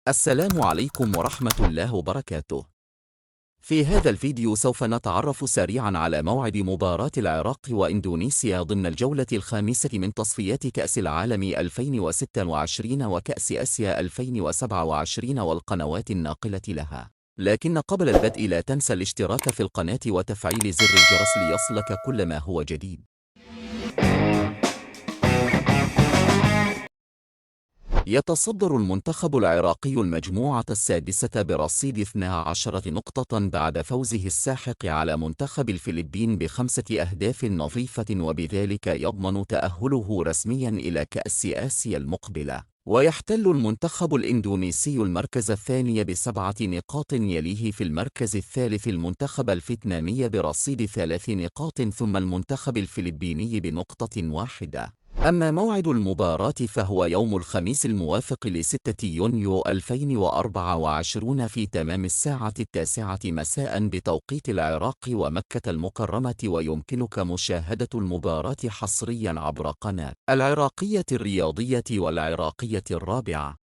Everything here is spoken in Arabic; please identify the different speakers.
Speaker 1: السلام عليكم ورحمة الله وبركاته. في هذا الفيديو سوف نتعرف سريعا على موعد مباراة العراق وإندونيسيا ضمن الجولة الخامسة من تصفيات كأس العالم 2026 وكأس آسيا 2027 والقنوات الناقلة لها. لكن قبل البدء لا تنسى الاشتراك في القناة وتفعيل زر الجرس ليصلك كل ما هو جديد. يتصدر المنتخب العراقي المجموعة السادسة برصيد 12 نقطة بعد فوزه الساحق على منتخب الفلبين ب5 أهداف نظيفة، وبذلك يضمن تأهله رسميا إلى كأس آسيا المقبلة. ويحتل المنتخب الإندونيسي المركز الثاني ب7 نقاط، يليه في المركز الثالث المنتخب الفيتنامي برصيد 3 نقاط، ثم المنتخب الفلبيني بنقطة واحدة. أما موعد المباراة فهو يوم الخميس الموافق ل6 يونيو 2024 في تمام الساعة 9 مساء بتوقيت العراق ومكة المكرمة، ويمكنك مشاهدة المباراة حصريا عبر قناة العراقية الرياضية والعراقية الرابعة.